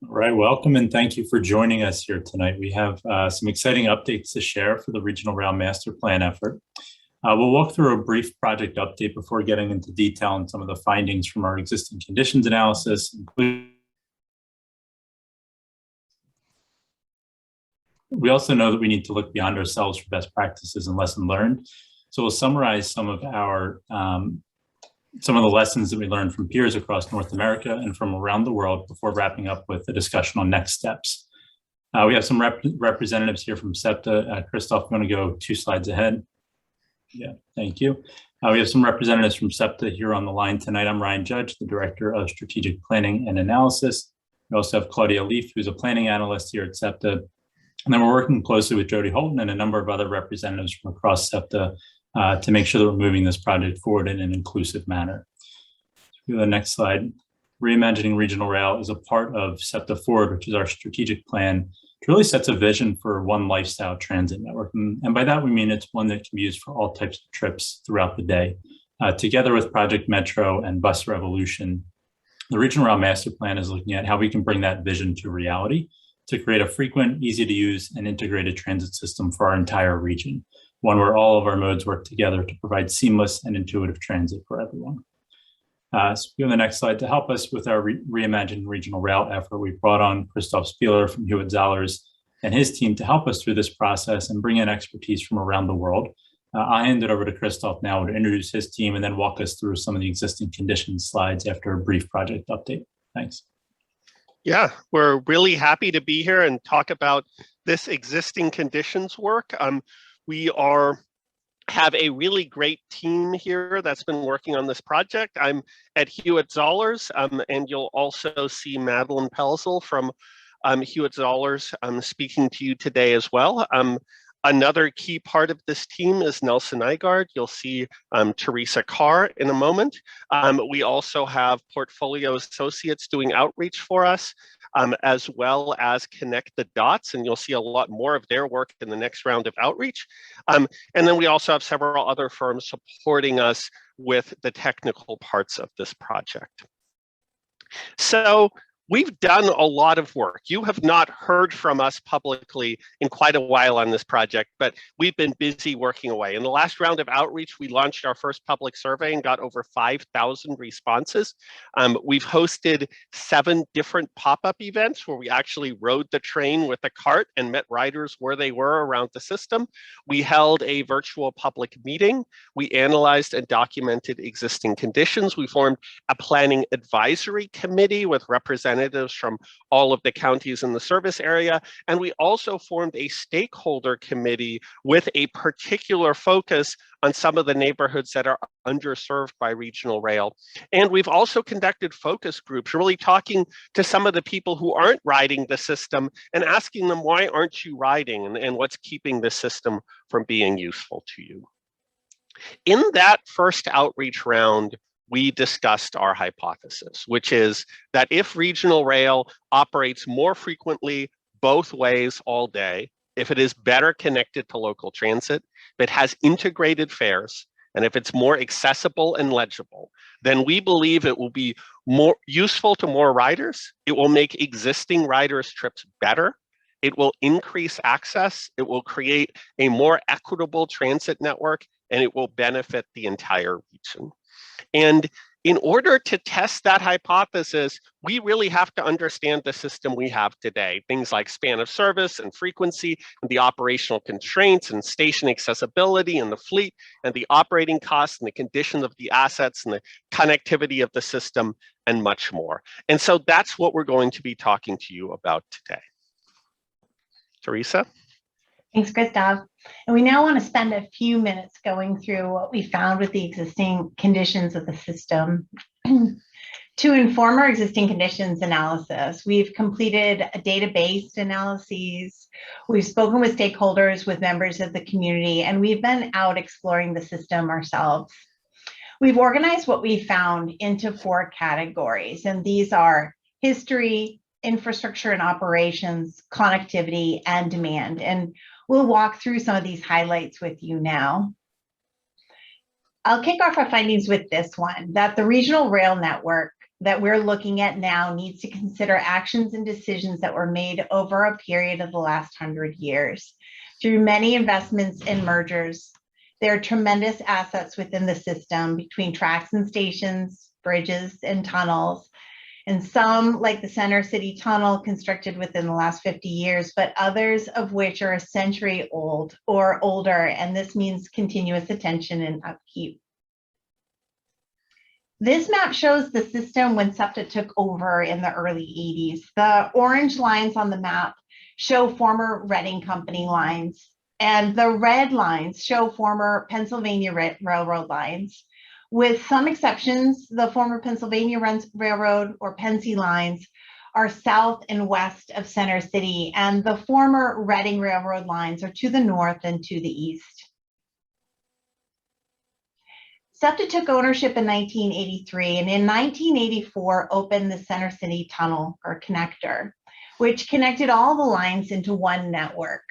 All right, welcome and thank you for joining us here tonight. We have some exciting updates to share for the Regional Rail Master Plan effort. We'll walk through a brief project update before getting into detail on some of the findings from our existing conditions analysis. We also know that we need to look beyond ourselves for best practices and lesson learned. So we'll summarize some of the lessons that we learned from peers across North America and from around the world before wrapping up with a discussion on next steps. We have some representatives here from SEPTA. Christoph, I'm going to go 2 slides ahead. Yeah, thank you. We have some representatives from SEPTA here on the line tonight. I'm Ryan Judge, the Director of Strategic Planning and Analysis. We also have Claudia Leaf, who's a planning analyst here at SEPTA. And then we're working closely with Jody Holton and a number of other representatives from across SEPTA to make sure that we're moving this project forward in an inclusive manner. So the next slide. Reimagining Regional Rail is a part of SEPTA Forward, which is our strategic plan. It really sets a vision for one lifestyle transit network. And by that, we mean it's one that can be used for all types of trips throughout the day. Together with Project Metro and Bus Revolution, the Regional Rail Master Plan is looking at how we can bring that vision to reality to create a frequent, easy to use, and integrated transit system for our entire region, one where all of our modes work together to provide seamless and intuitive transit for everyone. So on the next slide, to help us with our Reimagined Regional Rail effort, we brought on Christoph Spieler from Hewitt-Zollars and his team to help us through this process and bring in expertise from around the world. I'll hand it over to Christoph now to introduce his team and then walk us through some of the existing conditions slides after a brief project update. Thanks. Yeah, we're really happy to be here and talk about this existing conditions work. We have a really great team here that's been working on this project. I'm at Hewitt-Zollars, and you'll also see Madeline Pelzel from Hewitt-Zollars speaking to you today as well. Another key part of this team is Nelson Nygaard. You'll see Teresa Carr in a moment. We also have portfolio associates doing outreach for us, as well as Connect the Dots, and you'll see a lot more of their work in the next round of outreach. And then we also have several other firms supporting us with the technical parts of this project. So we've done a lot of work. You have not heard from us publicly in quite a while on this project, but we've been busy working away. In the last round of outreach, we launched our first public survey and got over 5,000 responses. We've hosted 7 different pop-up events where we actually rode the train with a cart and met riders where they were around the system. We held a virtual public meeting. We analyzed and documented existing conditions. We formed a planning advisory committee with representatives from all of the counties in the service area. And we also formed a stakeholder committee with a particular focus on some of the neighborhoods that are underserved by regional rail. And we've also conducted focus groups, really talking to some of the people who aren't riding the system and asking them, why aren't you riding, and what's keeping the system from being useful to you? In that first outreach round, we discussed our hypothesis, which is that if regional rail operates more frequently both ways all day, if it is better connected to local transit, if it has integrated fares, and if it's more accessible and legible, then we believe it will be more useful to more riders. It will make existing riders' trips better. It will increase access. It will create a more equitable transit network, and it will benefit the entire region. And in order to test that hypothesis, we really have to understand the system we have today. Things like span of service and frequency, and the operational constraints and station accessibility and the fleet and the operating costs and the condition of the assets and the connectivity of the system and much more. And so that's what we're going to be talking to you about today. Teresa? Thanks, Christoph. And we now want to spend a few minutes going through what we found with the existing conditions of the system. To inform our existing conditions analysis, we've completed a data-based analyses. We've spoken with stakeholders, with members of the community, and we've been out exploring the system ourselves. We've organized what we found into 4 categories, and these are history, infrastructure and operations, connectivity, and demand. And we'll walk through some of these highlights with you now. I'll kick off our findings with this one, that the regional rail network that we're looking at now needs to consider actions and decisions that were made over a period of the last 100 years. Through many investments and mergers, there are tremendous assets within the system between tracks and stations, bridges and tunnels, and some, like the Center City Tunnel, constructed within the last 50 years, but others of which are a century old or older, and this means continuous attention and upkeep. This map shows the system when SEPTA took over in the early 80s. The orange lines on the map show former Reading Company lines, and the red lines show former Pennsylvania Railroad lines. With some exceptions, the former Pennsylvania Railroad or Pennsy lines are south and west of Center City, and the former Reading Railroad lines are to the north and to the east. SEPTA took ownership in 1983, and in 1984 opened the Center City Tunnel or connector, which connected all the lines into one network.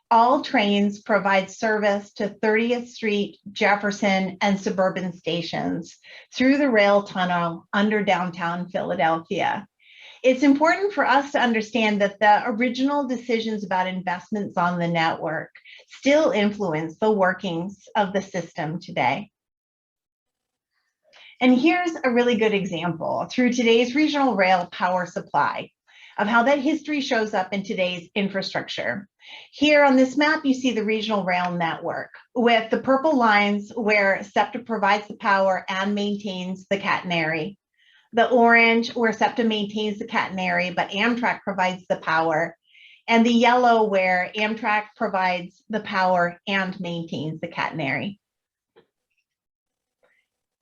All trains provide service to 30th Street, Jefferson, and suburban stations through the rail tunnel under downtown Philadelphia. It's important for us to understand that the original decisions about investments on the network still influence the workings of the system today. And here's a really good example through today's regional rail power supply of how that history shows up in today's infrastructure. Here on this map, you see the regional rail network with the purple lines where SEPTA provides the power and maintains the catenary. The orange where SEPTA maintains the catenary, but Amtrak provides the power. And the yellow where Amtrak provides the power and maintains the catenary.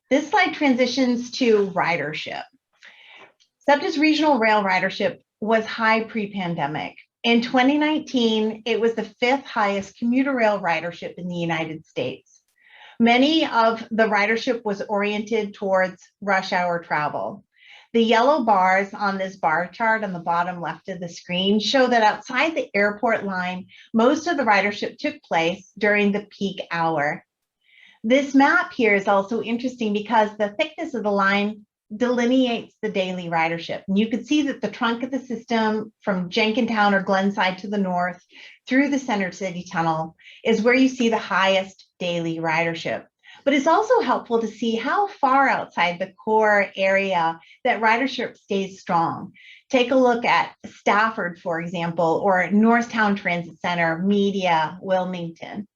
This slide transitions to ridership. SEPTA's regional rail ridership was high pre-pandemic. In 2019, it was the 5th highest commuter rail ridership in the United States. Many of the ridership was oriented towards rush hour travel. The yellow bars on this bar chart on the bottom left of the screen show that outside the airport line, most of the ridership took place during the peak hour. This map here is also interesting because the thickness of the line delineates the daily ridership. And you can see that the trunk of the system from Jenkintown or Glenside to the north through the Center City Tunnel is where you see the highest daily ridership. But it's also helpful to see how far outside the core area that ridership stays strong. Take a look at Stafford, for example, or Norristown Transit Center, Media, Wilmington.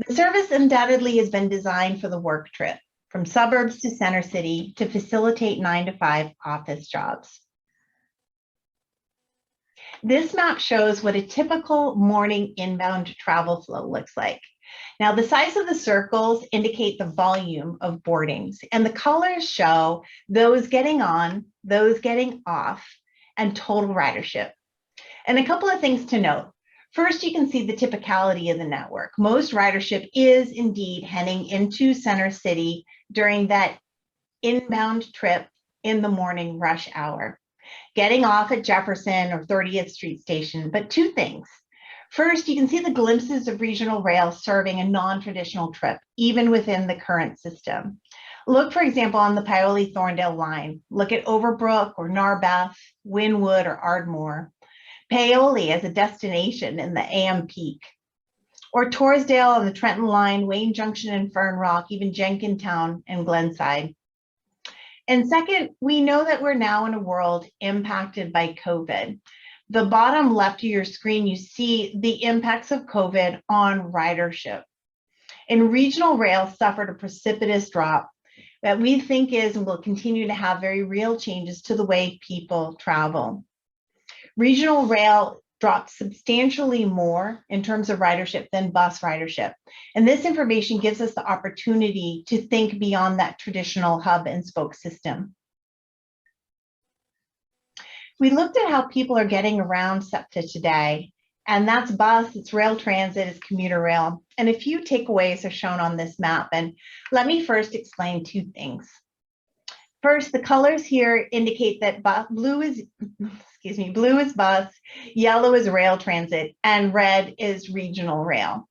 The service undoubtedly has been designed for the work trip, from suburbs to Center City to facilitate 9-to-5 office jobs. This map shows what a typical morning inbound travel flow looks like. Now, the size of the circles indicate the volume of boardings, and the colors show those getting on, those getting off, and total ridership. And a couple of things to note. First, you can see the typicality of the network. Most ridership is indeed heading into Center City during that inbound trip in the morning rush hour, getting off at Jefferson or 30th Street Station. But two things. First, you can see the glimpses of regional rail serving a non-traditional trip, even within the current system. Look, for example, on the Paoli-Thorndale line. Look at Overbrook or Narberth, Wynwood or Ardmore. Paoli as a destination in the AM peak, or Torresdale on the Trenton line, Wayne Junction and Fern Rock, even Jenkintown and Glenside. And second, we know that we're now in a world impacted by COVID. The bottom left of your screen, you see the impacts of COVID on ridership. And regional rail suffered a precipitous drop that we think is and will continue to have very real changes to the way people travel. Regional rail dropped substantially more in terms of ridership than bus ridership. And this information gives us the opportunity to think beyond that traditional hub and spoke system. We looked at how people are getting around SEPTA today, and that's bus, it's rail transit, it's commuter rail. And a few takeaways are shown on this map. And let me first explain two things. First, the colors here indicate that blue is bus, yellow is rail transit, and red is regional rail.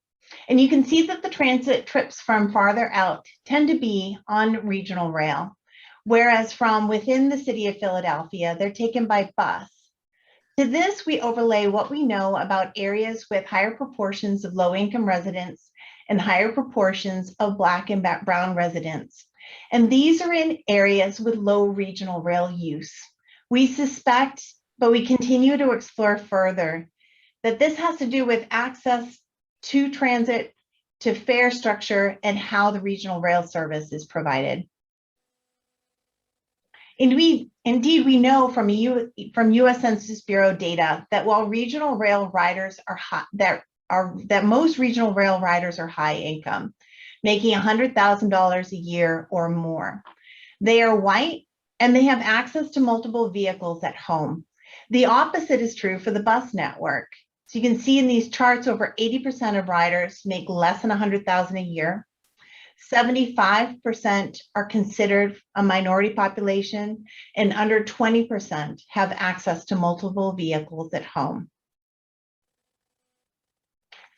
And you can see that the transit trips from farther out tend to be on regional rail, whereas from within the city of Philadelphia, they're taken by bus. To this, we overlay what we know about areas with higher proportions of low-income residents and higher proportions of Black and brown residents. And these are in areas with low regional rail use. We suspect, but we continue to explore further, that this has to do with access to transit, to fare structure, and how the regional rail service is provided. Indeed, we know from U.S. Census Bureau data that while regional rail riders are high, that most regional rail riders are high income, making $100,000 a year or more. They are white and they have access to multiple vehicles at home. The opposite is true for the bus network. So you can see in these charts, over 80% of riders make less than $100,000 a year. 75% are considered a minority population, and under 20% have access to multiple vehicles at home.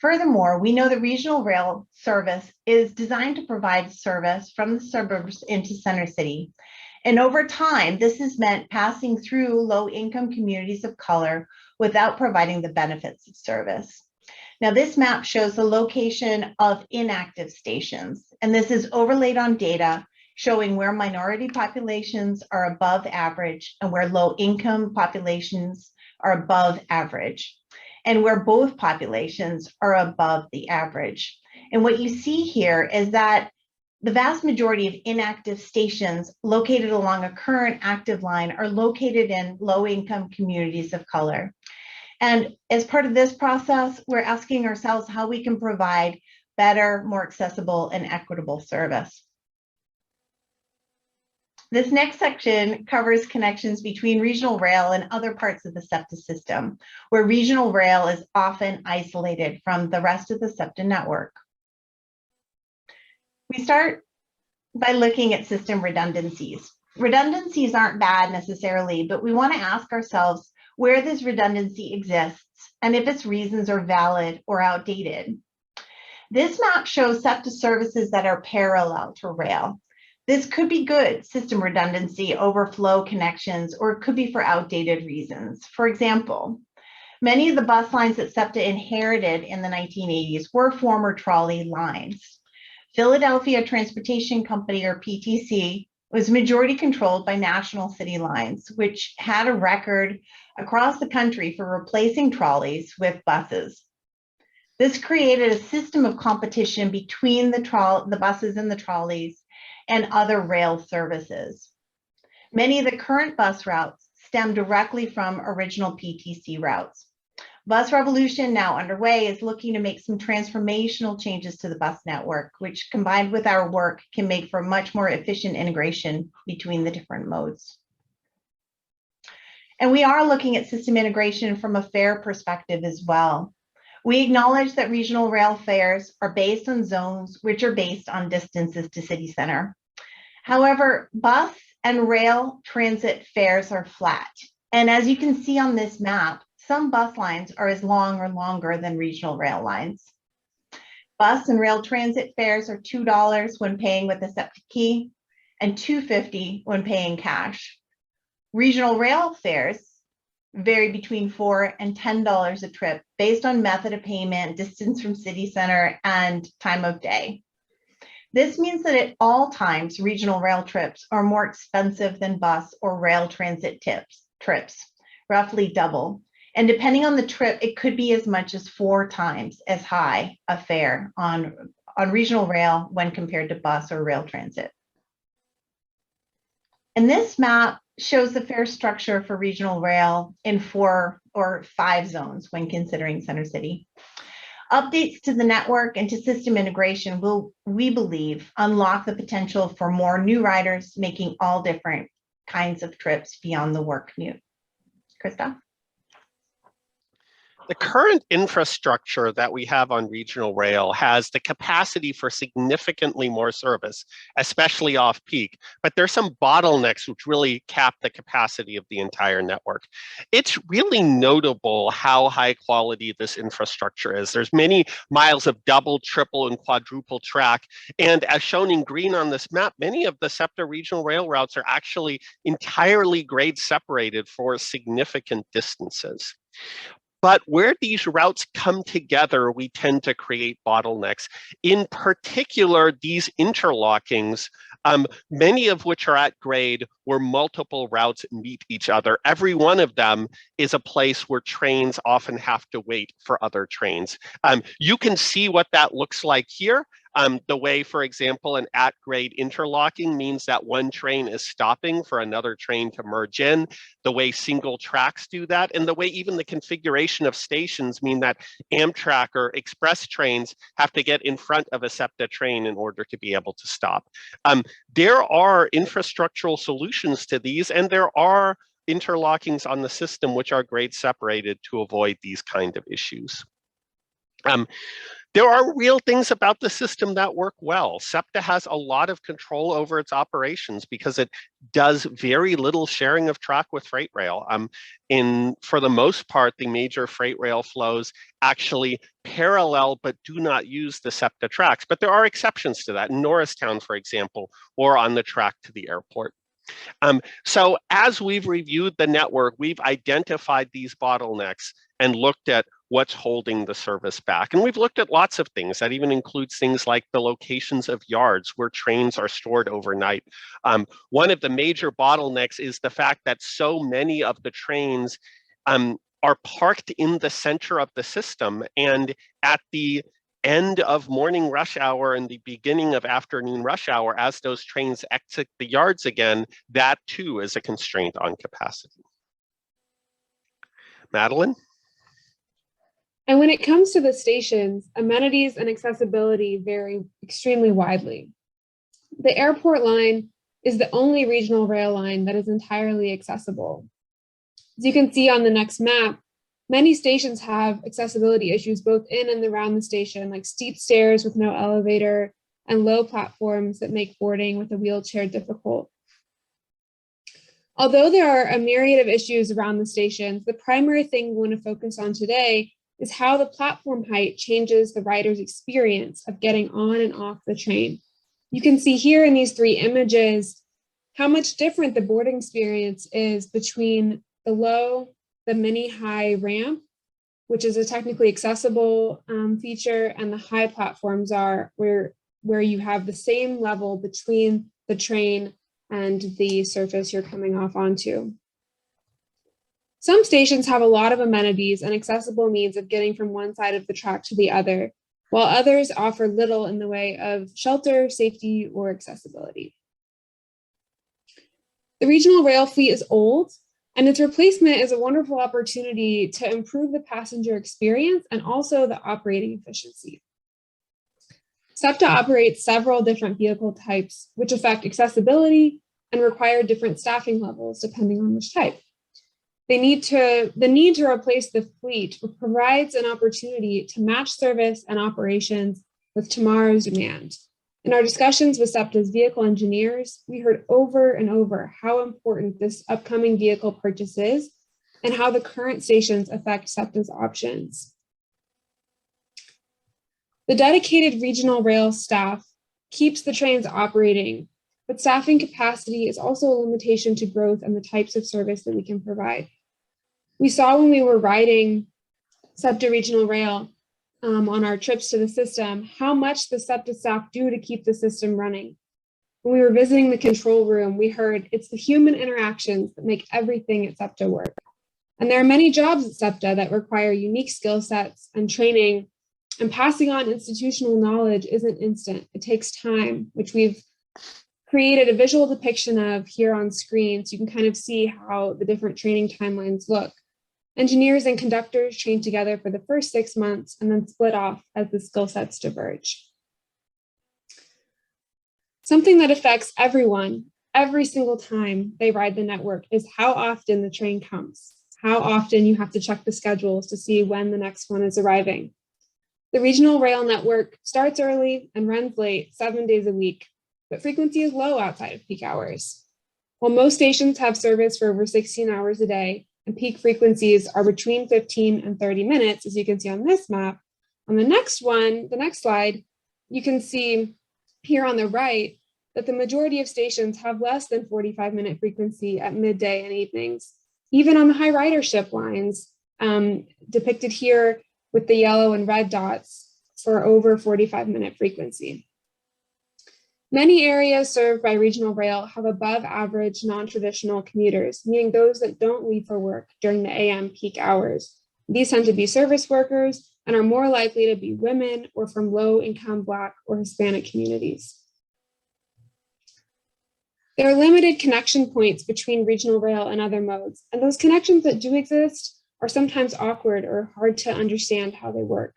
Furthermore, we know the regional rail service is designed to provide service from the suburbs into Center City. And over time, this has meant passing through low-income communities of color without providing the benefits of service. Now, this map shows the location of inactive stations, and this is overlaid on data showing where minority populations are above average and where low-income populations are above average, and where both populations are above the average. And what you see here is that the vast majority of inactive stations located along a current active line are located in low-income communities of color. And as part of this process, we're asking ourselves how we can provide better, more accessible, and equitable service. This next section covers connections between regional rail and other parts of the SEPTA system, where regional rail is often isolated from the rest of the SEPTA network. We start by looking at system redundancies. Redundancies aren't bad necessarily, but we want to ask ourselves where this redundancy exists and if its reasons are valid or outdated. This map shows SEPTA services that are parallel to rail. This could be good system redundancy, overflow connections, or it could be for outdated reasons. For example, many of the bus lines that SEPTA inherited in the 1980s were former trolley lines. Philadelphia Transportation Company, or PTC, was majority controlled by National City Lines, which had a record across the country for replacing trolleys with buses. This created a system of competition between the buses and the trolleys and other rail services. Many of the current bus routes stem directly from original PTC routes. Bus Revolution, now underway, is looking to make some transformational changes to the bus network, which combined with our work can make for much more efficient integration between the different modes. And we are looking at system integration from a fare perspective as well. We acknowledge that regional rail fares are based on zones, which are based on distances to city center. However, bus and rail transit fares are flat. And as you can see on this map, some bus lines are as long or longer than regional rail lines. Bus and rail transit fares are $2 when paying with a SEPTA key and $2.50 when paying cash. Regional rail fares vary between $4 and $10 a trip based on method of payment, distance from city center, and time of day. This means that at all times, regional rail trips are more expensive than bus or rail transit trips, roughly double. And depending on the trip, it could be as much as 4 times as high a fare on regional rail when compared to bus or rail transit. And this map shows the fare structure for regional rail in 4 or 5 zones when considering Center City. Updates to the network and to system integration will, we believe, unlock the potential for more new riders making all different kinds of trips beyond the work commute. Krista? The current infrastructure that we have on regional rail has the capacity for significantly more service, especially off-peak, but there's some bottlenecks which really cap the capacity of the entire network. It's really notable how high quality this infrastructure is. There's many miles of double, triple, and quadruple track, and as shown in green on this map, many of the SEPTA regional rail routes are actually entirely grade separated for significant distances. But where these routes come together, we tend to create bottlenecks. In particular, these interlockings, many of which are at grade where multiple routes meet each other. Every one of them is a place where trains often have to wait for other trains. You can see what that looks like here. The way, for example, an at-grade interlocking means that one train is stopping for another train to merge in, the way single tracks do that, and the way even the configuration of stations mean that Amtrak or express trains have to get in front of a SEPTA train in order to be able to stop. There are infrastructural solutions to these, and there are interlockings on the system which are grade separated to avoid these kind of issues. There are real things about the system that work well. SEPTA has a lot of control over its operations because it does very little sharing of track with freight rail. For the most part, the major freight rail flows actually parallel but do not use the SEPTA tracks. But there are exceptions to that in Norristown, for example, or on the track to the airport. So as we've reviewed the network, we've identified these bottlenecks and looked at what's holding the service back. And we've looked at lots of things. That even includes things like the locations of yards where trains are stored overnight. One of the major bottlenecks is the fact that so many of the trains are parked in the center of the system, and at the end of morning rush hour and the beginning of afternoon rush hour, as those trains exit the yards again, that too is a constraint on capacity. Madeline? And when it comes to the stations, amenities and accessibility vary extremely widely. The airport line is the only regional rail line that is entirely accessible. As you can see on the next map, many stations have accessibility issues both in and around the station, like steep stairs with no elevator and low platforms that make boarding with a wheelchair difficult. Although there are a myriad of issues around the stations, the primary thing we want to focus on today is how the platform height changes the rider's experience of getting on and off the train. You can see here in these three images how much different the boarding experience is between the low, the mini high ramp, which is a technically accessible feature, and the high platforms are where you have the same level between the train and the surface you're coming off onto. Some stations have a lot of amenities and accessible means of getting from one side of the track to the other, while others offer little in the way of shelter, safety, or accessibility. The regional rail fleet is old, and its replacement is a wonderful opportunity to improve the passenger experience and also the operating efficiency. SEPTA operates several different vehicle types, which affect accessibility and require different staffing levels depending on which type. The need to replace the fleet provides an opportunity to match service and operations with tomorrow's demand. In our discussions with SEPTA's vehicle engineers, we heard over and over how important this upcoming vehicle purchase is and how the current stations affect SEPTA's options. The dedicated regional rail staff keeps the trains operating, but staffing capacity is also a limitation to growth and the types of service that we can provide. We saw when we were riding SEPTA Regional Rail on our trips to the system, how much the SEPTA staff do to keep the system running. When we were visiting the control room, we heard it's the human interactions that make everything at SEPTA work. And there are many jobs at SEPTA that require unique skill sets and training, and passing on institutional knowledge isn't instant. It takes time, which we've created a visual depiction of here on screen so you can kind of see how the different training timelines look. Engineers and conductors train together for the first 6 months and then split off as the skill sets diverge. Something that affects everyone every single time they ride the network is how often the train comes. how often you have to check the schedules to see when the next one is arriving. The regional rail network starts early and runs late 7 days a week, but frequency is low outside of peak hours. While most stations have service for over 16 hours a day, and peak frequencies are between 15 and 30 minutes, as you can see on this map, on the next slide, you can see here on the right that the majority of stations have less than 45-minute frequency at midday and evenings, even on the high ridership lines, depicted here with the yellow and red dots for over 45-minute frequency. Many areas served by regional rail have above average non-traditional commuters, meaning those that don't leave for work during the AM peak hours. These tend to be service workers and are more likely to be women or from low-income Black or Hispanic communities. There are limited connection points between regional rail and other modes, and those connections that do exist are sometimes awkward or hard to understand how they work.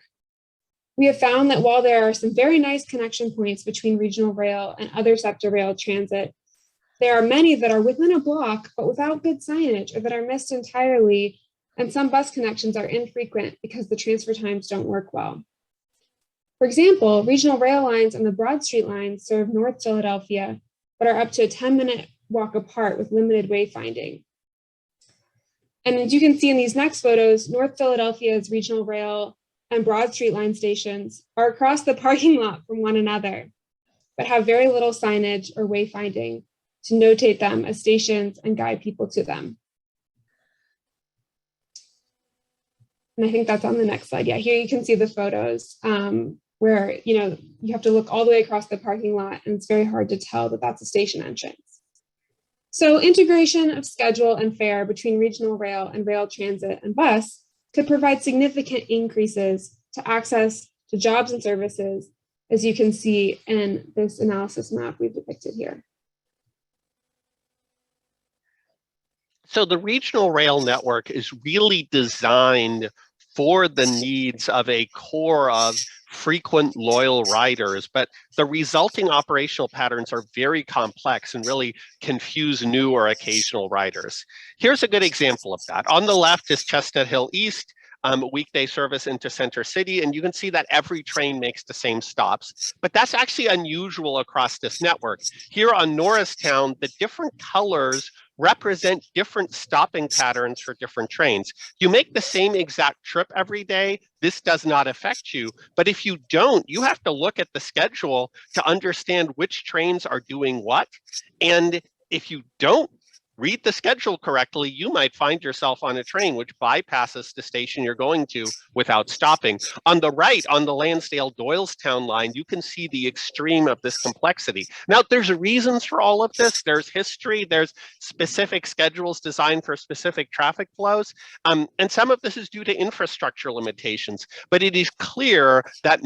We have found that while there are some very nice connection points between regional rail and other SEPTA rail transit, there are many that are within a block but without good signage or that are missed entirely, and some bus connections are infrequent because the transfer times don't work well. For example, regional rail lines and the Broad Street line serve North Philadelphia, but are up to a 10-minute walk apart with limited wayfinding. And as you can see in these next photos, North Philadelphia's regional rail and Broad Street line stations are across the parking lot from one another, but have very little signage or wayfinding to notate them as stations and guide people to them. And I think that's on the next slide. Yeah, here you can see the photos where you have to look all the way across the parking lot, and it's very hard to tell that that's a station entrance. So integration of schedule and fare between regional rail and rail transit and bus could provide significant increases to access to jobs and services, as you can see in this analysis map we've depicted here. So the regional rail network is really designed for the needs of a core of frequent, loyal riders, but the resulting operational patterns are very complex and really confuse new or occasional riders. Here's a good example of that. On the left is Chestnut Hill East, weekday service into Center City, and you can see that every train makes the same stops, but that's actually unusual across this network. Here on Norristown, the different colors represent different stopping patterns for different trains. You make the same exact trip every day, this does not affect you. But if you don't, you have to look at the schedule to understand which trains are doing what. And if you don't read the schedule correctly, you might find yourself on a train which bypasses the station you're going to without stopping. On the right, on the Lansdale-Doylestown line, you can see the extreme of this complexity. Now, there's reasons for all of this. There's history, there's specific schedules designed for specific traffic flows, and some of this is due to infrastructure limitations. But it is clear that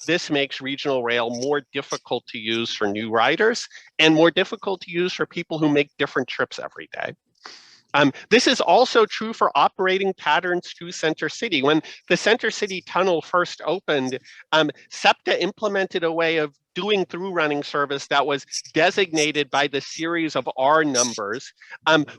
this makes regional rail more difficult to use for new riders and more difficult to use for people who make different trips every day. This is also true for operating patterns to Center City. When the Center City tunnel first opened, SEPTA implemented a way of doing through running service that was designated by the series of R numbers,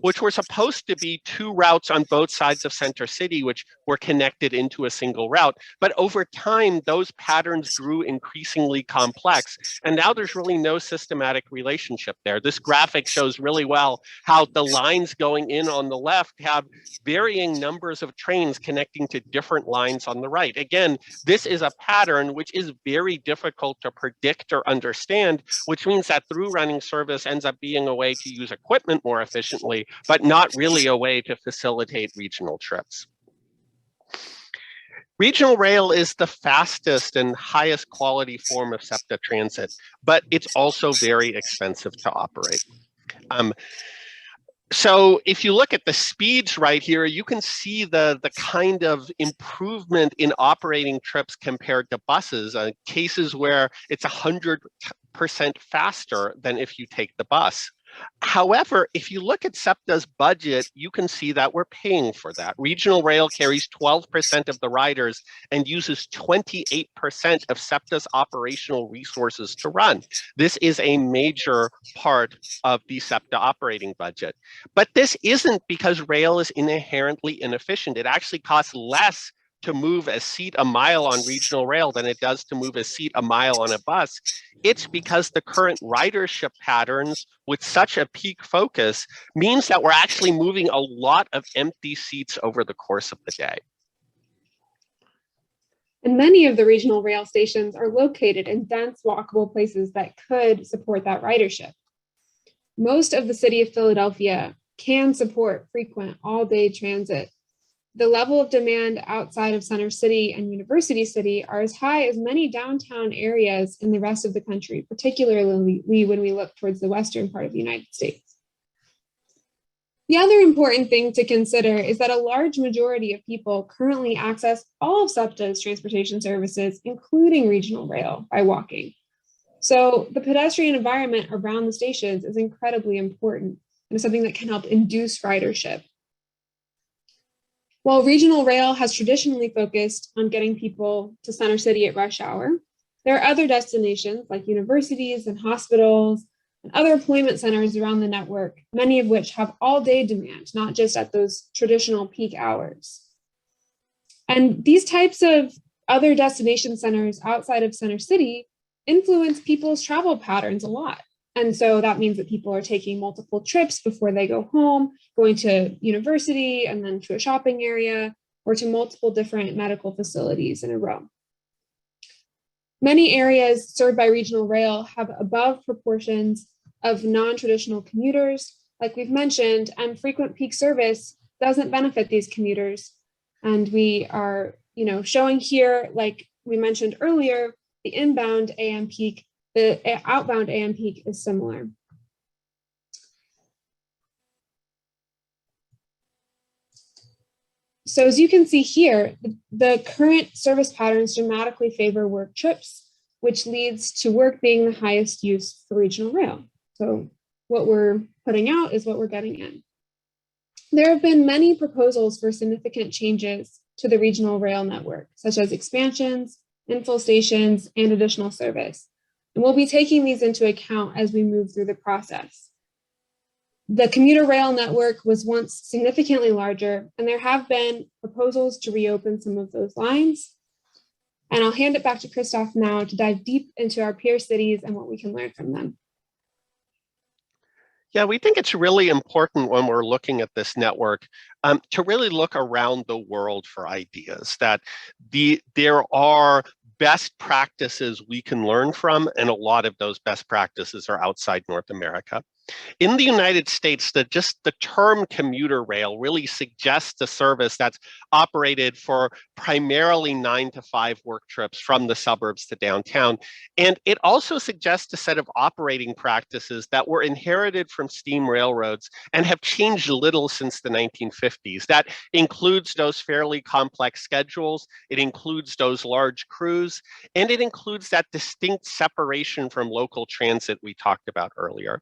which were supposed to be two routes on both sides of Center City, which were connected into a single route. But over time, those patterns grew increasingly complex. And now there's really no systematic relationship there. This graphic shows really well how the lines going in on the left have varying numbers of trains connecting to different lines on the right. Again, this is a pattern which is very difficult to predict or understand, which means that through running service ends up being a way to use equipment more efficiently, but not really a way to facilitate regional trips. Regional rail is the fastest and highest quality form of SEPTA transit, but it's also very expensive to operate. So if you look at the speeds right here, you can see the kind of improvement in operating trips compared to buses, cases where it's 100% faster than if you take the bus. However, if you look at SEPTA's budget, you can see that we're paying for that. Regional Rail carries 12% of the riders and uses 28% of SEPTA's operational resources to run. This is a major part of the SEPTA operating budget. But this isn't because rail is inherently inefficient. It actually costs less to move a seat a mile on regional rail than it does to move a seat a mile on a bus. It's because the current ridership patterns with such a peak focus means that we're actually moving a lot of empty seats over the course of the day. And many of the regional rail stations are located in dense walkable places that could support that ridership. Most of the city of Philadelphia can support frequent all-day transit. The level of demand outside of Center City and University City are as high as many downtown areas in the rest of the country, particularly when we look towards the western part of the United States. The other important thing to consider is that a large majority of people currently access all of SEPTA's transportation services, including regional rail, by walking. So the pedestrian environment around the stations is incredibly important and is something that can help induce ridership. While regional rail has traditionally focused on getting people to Center City at rush hour, there are other destinations like universities and hospitals and other employment centers around the network, many of which have all-day demand, not just at those traditional peak hours. And these types of other destination centers outside of Center City influence people's travel patterns a lot. And so that means that people are taking multiple trips before they go home, going to university and then to a shopping area or to multiple different medical facilities in a row. Many areas served by regional rail have above proportions of non-traditional commuters, like we've mentioned, and frequent peak service doesn't benefit these commuters. And we are, showing here, like we mentioned earlier, the inbound AM peak. The outbound AM peak is similar. So as you can see here, the current service patterns dramatically favor work trips, which leads to work being the highest use for regional rail. So what we're putting out is what we're getting in. There have been many proposals for significant changes to the regional rail network, such as expansions, infill stations, and additional service. And we'll be taking these into account as we move through the process. The commuter rail network was once significantly larger, and there have been proposals to reopen some of those lines. And I'll hand it back to Christoph now to dive deep into our peer cities and what we can learn from them. Yeah, we think it's really important when we're looking at this network to really look around the world for ideas, that there are best practices we can learn from, and a lot of those best practices are outside North America. In the United States, the term commuter rail really suggests a service that's operated for primarily 9 to 5 work trips from the suburbs to downtown. And it also suggests a set of operating practices that were inherited from steam railroads and have changed little since the 1950s. That includes those fairly complex schedules, it includes those large crews, and it includes that distinct separation from local transit we talked about earlier.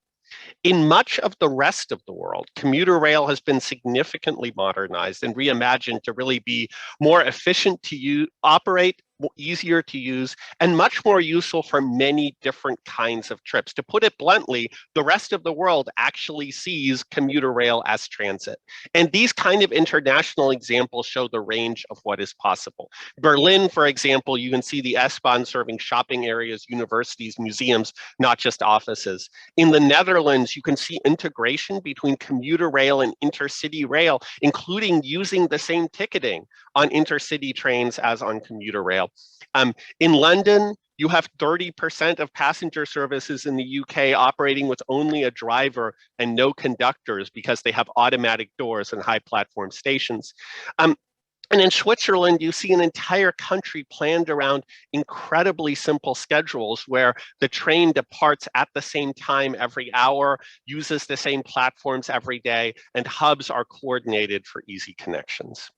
In much of the rest of the world, commuter rail has been significantly modernized and reimagined to really be more efficient to operate, easier to use, and much more useful for many different kinds of trips. To put it bluntly, the rest of the world actually sees commuter rail as transit. And these kind of international examples show the range of what is possible. Berlin, for example, you can see the S-Bahn serving shopping areas, universities, museums, not just offices. In the Netherlands, you can see integration between commuter rail and intercity rail, including using the same ticketing on intercity trains as on commuter rail. In London, you have 30% of passenger services in the UK operating with only a driver and no conductors because they have automatic doors and high platform stations. And in Switzerland, you see an entire country planned around incredibly simple schedules where the train departs at the same time every hour, uses the same platforms every day, and hubs are coordinated for easy connections.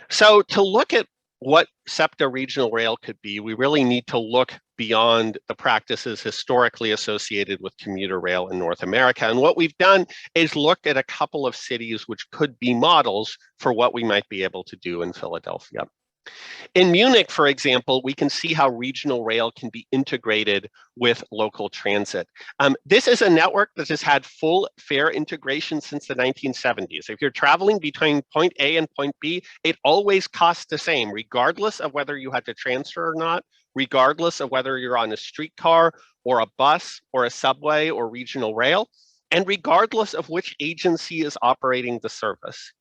So to look at what SEPTA Regional Rail could be, we really need to look beyond the practices historically associated with commuter rail in North America. And what we've done is looked at a couple of cities which could be models for what we might be able to do in Philadelphia. In Munich, for example, we can see how regional rail can be integrated with local transit. This is a network that has had full fare integration since the 1970s. If you're traveling between point A and point B, it always costs the same, regardless of whether you had to transfer or not, regardless of whether you're on a streetcar or a bus or a subway or regional rail, and regardless of which agency is operating the service.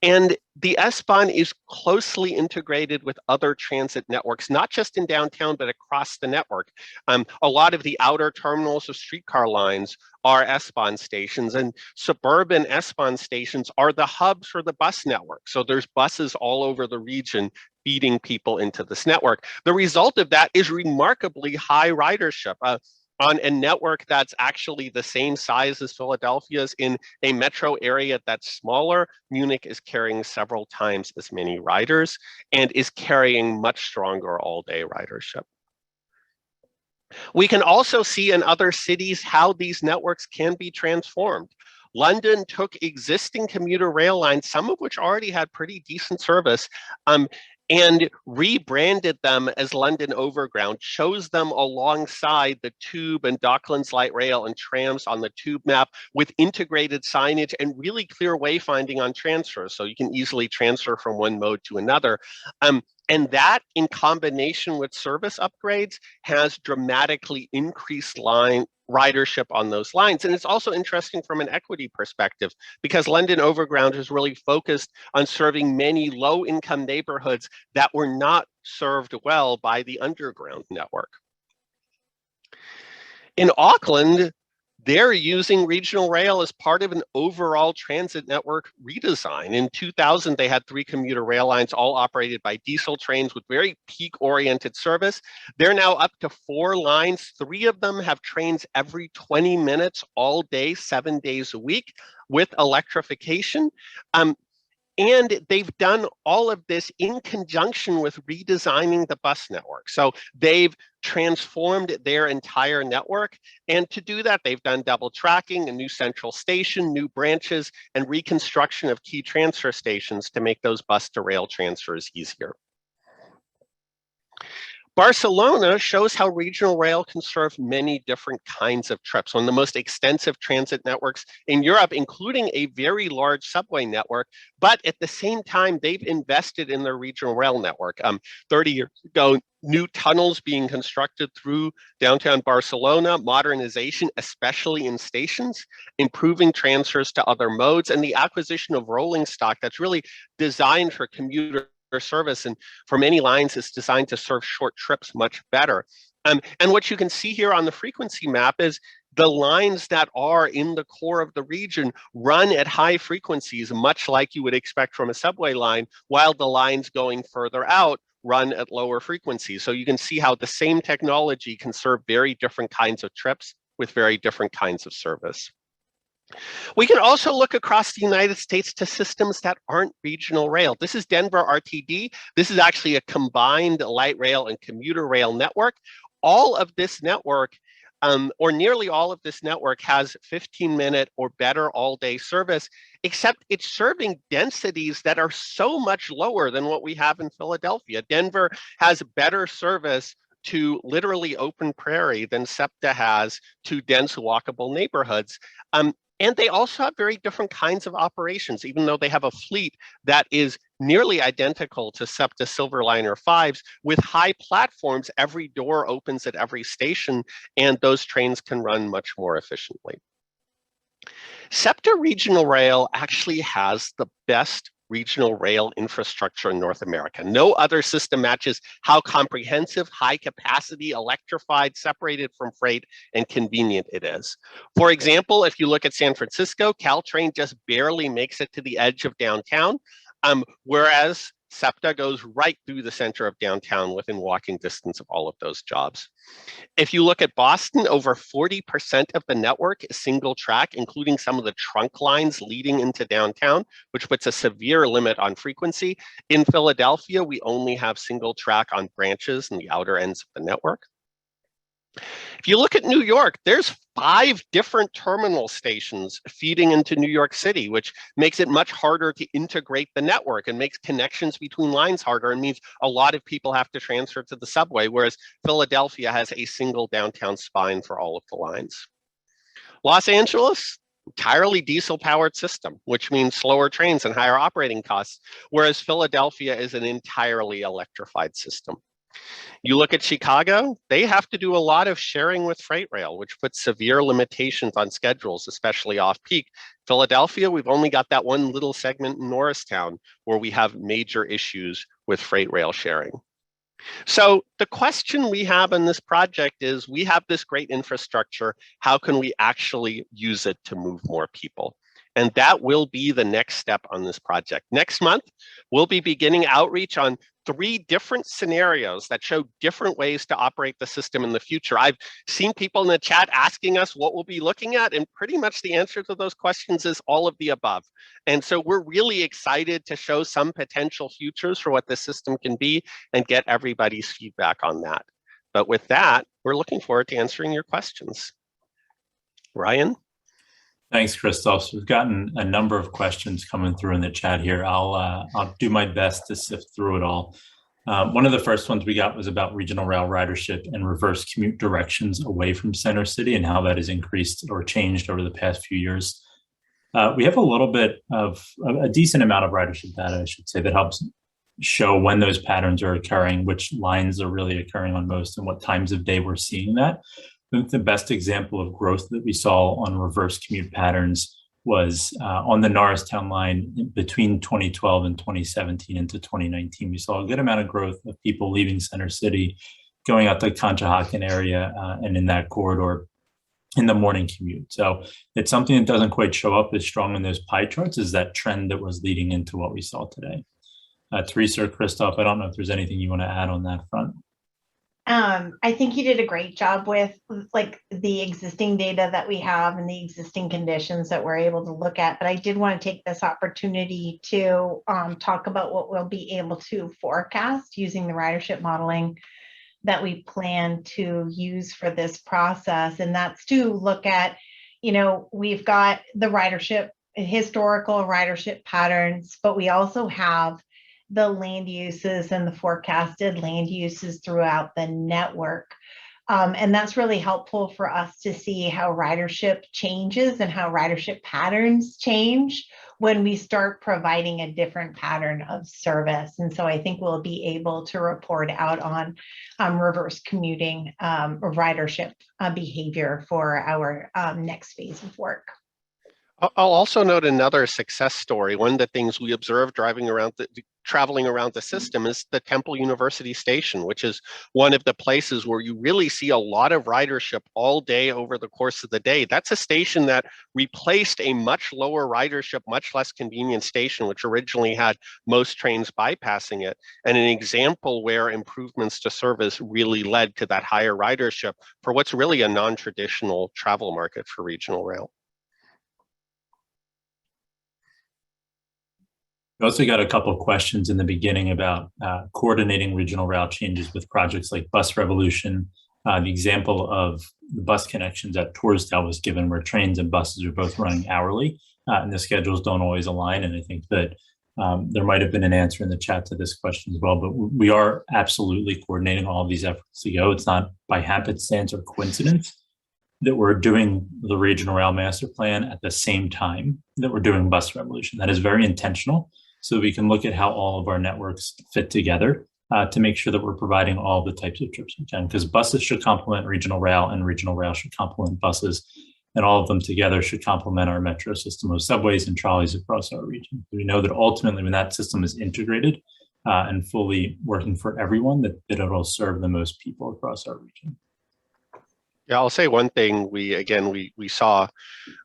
And the S-Bahn is closely integrated with other transit networks, not just in downtown, but across the network. A lot of the outer terminals of streetcar lines are S-Bahn stations, and suburban S-Bahn stations are the hubs for the bus network. So there's buses all over the region feeding people into this network. The result of that is remarkably high ridership. On a network that's actually the same size as Philadelphia's in a metro area that's smaller, Munich is carrying several times as many riders and is carrying much stronger all-day ridership. We can also see in other cities how these networks can be transformed. London took existing commuter rail lines, some of which already had pretty decent service, and rebranded them as London Overground, chose them alongside the Tube and Docklands Light Rail and trams on the Tube map with integrated signage and really clear wayfinding on transfers, so you can easily transfer from one mode to another. And that, in combination with service upgrades, has dramatically increased ridership on those lines. And it's also interesting from an equity perspective, because London Overground is really focused on serving many low-income neighborhoods that were not served well by the Underground network. In Auckland, they're using regional rail as part of an overall transit network redesign. In 2000, they had 3 commuter rail lines, all operated by diesel trains with very peak-oriented service. They're now up to 4 lines. 3 of them have trains every 20 minutes all day, 7 days a week with electrification. And they've done all of this in conjunction with redesigning the bus network. So they've transformed their entire network. And to do that, they've done double tracking, a new central station, new branches, and reconstruction of key transfer stations to make those bus to rail transfers easier. Barcelona shows how regional rail can serve many different kinds of trips. One of the most extensive transit networks in Europe, including a very large subway network, but at the same time, they've invested in their regional rail network. 30 years ago, new tunnels being constructed through downtown Barcelona, modernization, especially in stations, improving transfers to other modes, and the acquisition of rolling stock that's really designed for commuter service, and for many lines is designed to serve short trips much better. And what you can see here on the frequency map is the lines that are in the core of the region run at high frequencies, much like you would expect from a subway line, while the lines going further out run at lower frequencies. So you can see how the same technology can serve very different kinds of trips with very different kinds of service. We can also look across the United States to systems that aren't regional rail. This is Denver RTD. This is actually a combined light rail and commuter rail network. All of this network, or nearly all of this network, has 15-minute or better all-day service, except it's serving densities that are so much lower than what we have in Philadelphia. Denver has better service to literally open prairie than SEPTA has to dense walkable neighborhoods. And they also have very different kinds of operations, even though they have a fleet that is nearly identical to SEPTA Silverliner 5s with high platforms. Every door opens at every station, and those trains can run much more efficiently. SEPTA Regional Rail actually has the best regional rail infrastructure in North America. No other system matches how comprehensive, high capacity, electrified, separated from freight, and convenient it is. For example, if you look at San Francisco, Caltrain just barely makes it to the edge of downtown, whereas SEPTA goes right through the center of downtown within walking distance of all of those jobs. If you look at Boston, over 40% of the network is single track, including some of the trunk lines leading into downtown, which puts a severe limit on frequency. In Philadelphia, we only have single track on branches and the outer ends of the network. If you look at New York, there's 5 different terminal stations feeding into New York City, which makes it much harder to integrate the network and makes connections between lines harder and means a lot of people have to transfer to the subway, whereas Philadelphia has a single downtown spine for all of the lines. Los Angeles, entirely diesel-powered system, which means slower trains and higher operating costs, whereas Philadelphia is an entirely electrified system. You look at Chicago, they have to do a lot of sharing with freight rail, which puts severe limitations on schedules, especially off-peak. Philadelphia, we've only got that one little segment in Norristown where we have major issues with freight rail sharing. So the question we have in this project is, we have this great infrastructure, how can we actually use it to move more people? And that will be the next step on this project. Next month, we'll be beginning outreach on 3 different scenarios that show different ways to operate the system in the future. I've seen people in the chat asking us what we'll be looking at, and pretty much the answer to those questions is all of the above. And so we're really excited to show some potential futures for what this system can be and get everybody's feedback on that. But with that, we're looking forward to answering your questions. Ryan? Thanks, Christoph. So we've gotten a number of questions coming through in the chat here. I'll do my best to sift through it all. One of the first ones we got was about regional rail ridership and reverse commute directions away from Center City and how that has increased or changed over the past few years. We have a little bit of a decent amount of ridership data, I should say, that helps show when those patterns are occurring, which lines are really occurring on most, and what times of day we're seeing that. I think the best example of growth that we saw on reverse commute patterns was on the Norristown line between 2012 and 2017 into 2019. We saw a good amount of growth of people leaving Center City, going out to Conshohocken area and in that corridor in the morning commute. So it's something that doesn't quite show up as strong in those pie charts as that trend that was leading into what we saw today. Teresa or Christoph, I don't know if there's anything you want to add on that front. I think you did a great job with like the existing data that we have and the existing conditions that we're able to look at. But I did want to take this opportunity to talk about what we'll be able to forecast using the ridership modeling that we plan to use for this process. And that's to look at, you know, we've got the ridership, historical ridership patterns, but we also have the land uses and the forecasted land uses throughout the network. And that's really helpful for us to see how ridership changes and how ridership patterns change when we start providing a different pattern of service. And so I think we'll be able to report out on reverse commuting ridership behavior for our next phase of work. I'll also note another success story. One of the things we observed traveling around the system is the Temple University Station, which is one of the places where you really see a lot of ridership all day over the course of the day. That's a station that replaced a much lower ridership, much less convenient station, which originally had most trains bypassing it, and an example where improvements to service really led to that higher ridership for what's really a non-traditional travel market for regional rail. We also got a couple of questions in the beginning about coordinating regional rail changes with projects like Bus Revolution. The example of the bus connections at Torresdale was given, where trains and buses are both running hourly and the schedules don't always align. And I think that there might have been an answer in the chat to this question as well, but we are absolutely coordinating all of these efforts to go. It's not by happenstance or coincidence that we're doing the regional rail master plan at the same time that we're doing Bus Revolution. That is very intentional, so we can look at how all of our networks fit together to make sure that we're providing all the types of trips we can, because buses should complement regional rail and regional rail should complement buses, and all of them together should complement our metro system of subways and trolleys across our region. We know that ultimately when that system is integrated and fully working for everyone, that it'll serve the most people across our region. Yeah, I'll say one thing we saw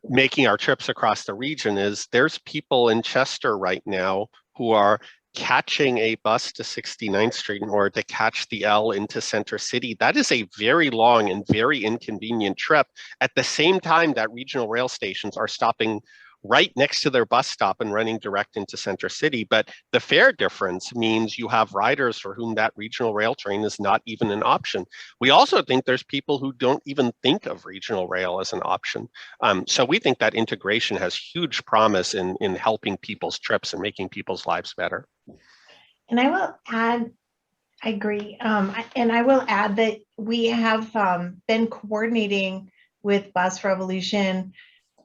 making our trips across the region is there's people in Chester right now who are catching a bus to 69th Street in order to catch the L into Center City, that is a very long and very inconvenient trip. At the same time that regional rail stations are stopping right next to their bus stop and running direct into Center City. But the fare difference means you have riders for whom that regional rail train is not even an option. We also think there's people who don't even think of regional rail as an option. So we think that integration has huge promise in helping people's trips and making people's lives better. And I will add, I agree. And I will add that we have been coordinating with Bus Revolution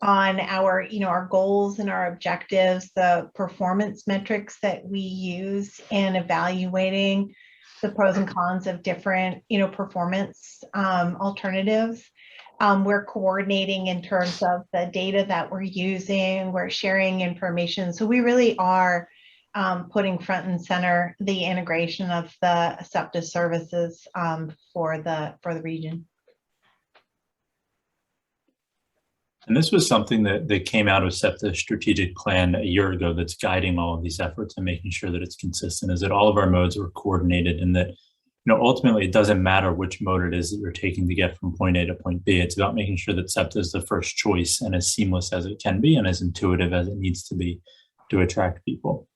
on our, our goals and our objectives, the performance metrics that we use in evaluating the pros and cons of different, performance alternatives. We're coordinating in terms of the data that we're using, we're sharing information. So we really are putting front and center the integration of the SEPTA services for the region. And this was something that came out of SEPTA's strategic plan a year ago that's guiding all of these efforts and making sure that it's consistent, is that all of our modes are coordinated, and that ultimately it doesn't matter which mode it is that you're taking to get from point A to point B. It's about making sure that SEPTA is the first choice and as seamless as it can be and as intuitive as it needs to be to attract people.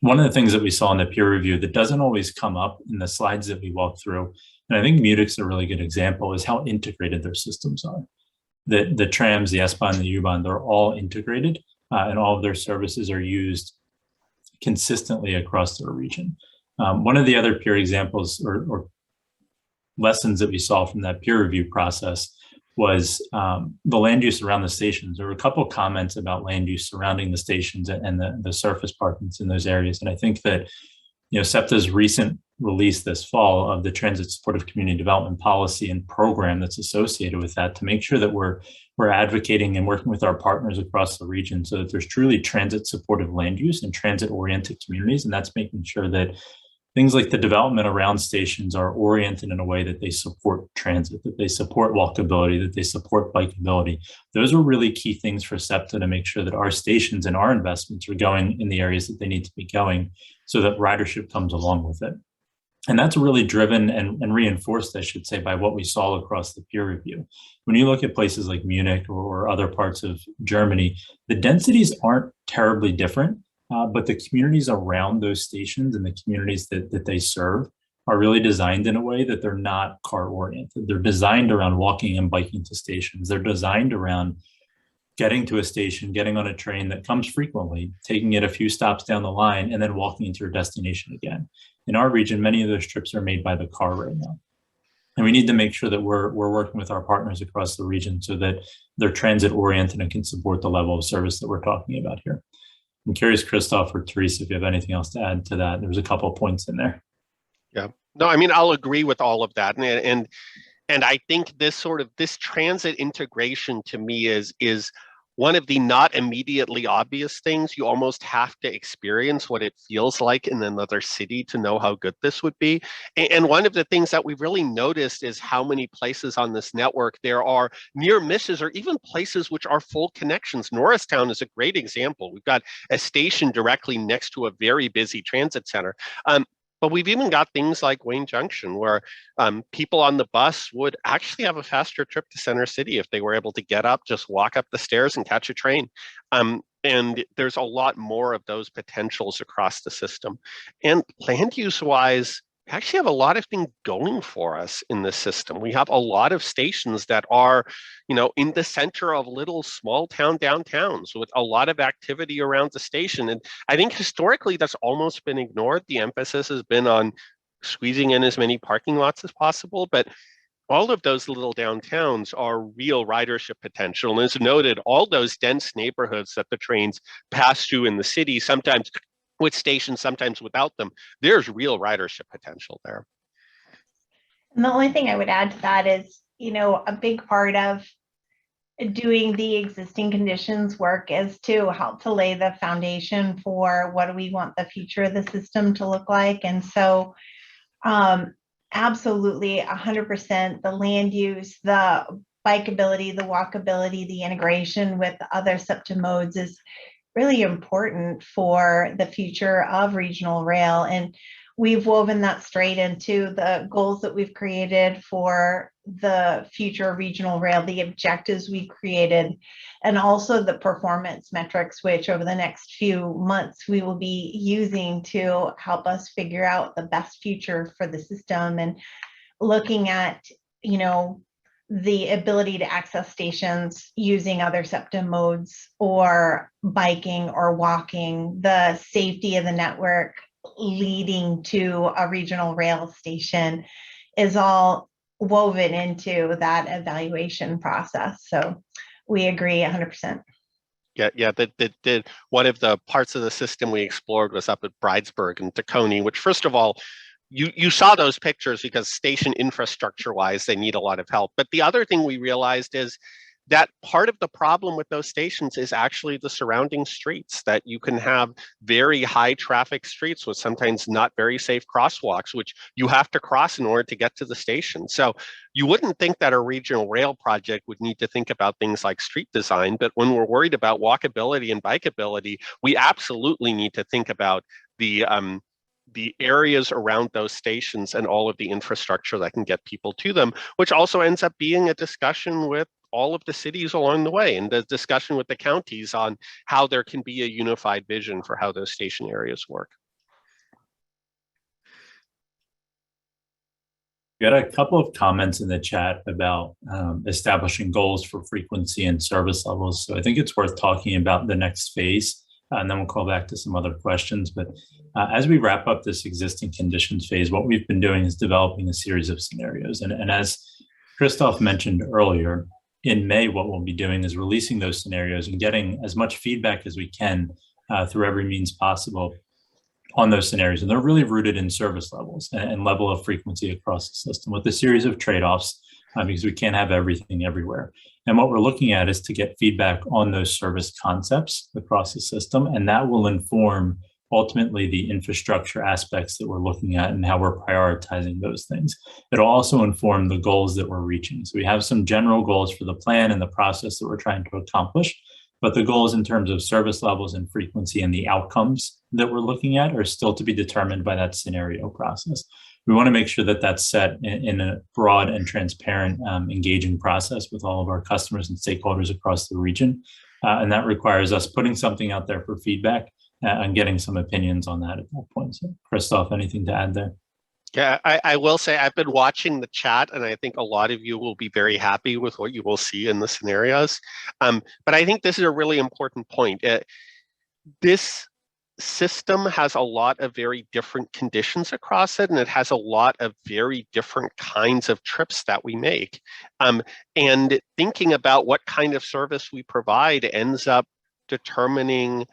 One of the things that we saw in the peer review that doesn't always come up in the slides that we walk through, and I think Munich's a really good example, is how integrated their systems are. The trams, the S-Bahn, the U-Bahn, they're all integrated and all of their services are used consistently across their region. One of the other peer examples or lessons that we saw from that peer review process was the land use around the stations. There were a couple of comments about land use surrounding the stations and the surface parkings in those areas. And I think that SEPTA's recent release this fall of the Transit Supportive Community Development Policy and program that's associated with that, to make sure that we're advocating and working with our partners across the region so that there's truly transit supportive land use and transit oriented communities. And that's making sure that things like the development around stations are oriented in a way that they support transit, that they support walkability, that they support bikeability. Those are really key things for SEPTA to make sure that our stations and our investments are going in the areas that they need to be going so that ridership comes along with it. And that's really driven and reinforced, I should say, by what we saw across the peer review. When you look at places like Munich or other parts of Germany, the densities aren't terribly different. But the communities around those stations and the communities that they serve are really designed in a way that they're not car oriented. They're designed around walking and biking to stations. They're designed around getting to a station, getting on a train that comes frequently, taking it a few stops down the line, and then walking into your destination again. In our region, many of those trips are made by the car right now. And we need to make sure that we're working with our partners across the region so that they're transit oriented and can support the level of service that we're talking about here. I'm curious, Christoph or Teresa, if you have anything else to add to that. There was a couple of points in there. Yeah, no, I mean, I'll agree with all of that. And I think this transit integration to me is one of the not immediately obvious things. You almost have to experience what it feels like in another city to know how good this would be. And one of the things that we've really noticed is how many places on this network there are near misses or even places which are full connections. Norristown is a great example. We've got a station directly next to a very busy transit center. But we've even got things like Wayne Junction, where people on the bus would actually have a faster trip to Center City if they were able to get up, just walk up the stairs and catch a train. And there's a lot more of those potentials across the system. And land use wise, we actually have a lot of things going for us in this system. We have a lot of stations that are, in the center of little small town downtowns with a lot of activity around the station. And I think historically that's almost been ignored. The emphasis has been on squeezing in as many parking lots as possible, but all of those little downtowns are real ridership potential. And as noted, all those dense neighborhoods that the trains pass through in the city, sometimes with stations, sometimes without them, there's real ridership potential there. And the only thing I would add to that is, a big part of doing the existing conditions work is to help to lay the foundation for what do we want the future of the system to look like. And so absolutely 100% the land use, the bikeability, the walkability, the integration with other SEPTA modes is really important for the future of regional rail. And we've woven that straight into the goals that we've created for the future of regional rail, the objectives we created, and also the performance metrics, which over the next few months we will be using to help us figure out the best future for the system, and looking at, the ability to access stations using other SEPTA modes, or biking or walking, the safety of the network leading to a regional rail station is all woven into that evaluation process. So we agree 100%. Yeah. That one of the parts of the system we explored was up at Bridesburg and Tacony, which, first of all, you saw those pictures because station infrastructure wise, they need a lot of help. But the other thing we realized is that part of the problem with those stations is actually the surrounding streets, that you can have very high traffic streets with sometimes not very safe crosswalks, which you have to cross in order to get to the station. So you wouldn't think that a regional rail project would need to think about things like street design, but when we're worried about walkability and bikeability, we absolutely need to think about the areas around those stations and all of the infrastructure that can get people to them, which also ends up being a discussion with all of the cities along the way, and the discussion with the counties on how there can be a unified vision for how those station areas work. We got a couple of comments in the chat about establishing goals for frequency and service levels. So I think it's worth talking about the next phase, and then we'll call back to some other questions. But as we wrap up this existing conditions phase, what we've been doing is developing a series of scenarios. And as Christoph mentioned earlier, in May, what we'll be doing is releasing those scenarios and getting as much feedback as we can through every means possible on those scenarios. And they're really rooted in service levels and level of frequency across the system, with a series of trade-offs because we can't have everything everywhere. And what we're looking at is to get feedback on those service concepts across the system, and that will inform ultimately the infrastructure aspects that we're looking at and how we're prioritizing those things. It'll also inform the goals that we're reaching. So we have some general goals for the plan and the process that we're trying to accomplish, but the goals in terms of service levels and frequency and the outcomes that we're looking at are still to be determined by that scenario process. We want to make sure that that's set in a broad and transparent, engaging process with all of our customers and stakeholders across the region. And that requires us putting something out there for feedback and getting some opinions on that at that point. So Christoph, anything to add there? Yeah, I will say I've been watching the chat, and I think a lot of you will be very happy with what you will see in the scenarios. But I think this is a really important point. This system has a lot of very different conditions across it, and it has a lot of very different kinds of trips that we make. And thinking about what kind of service we provide ends up determining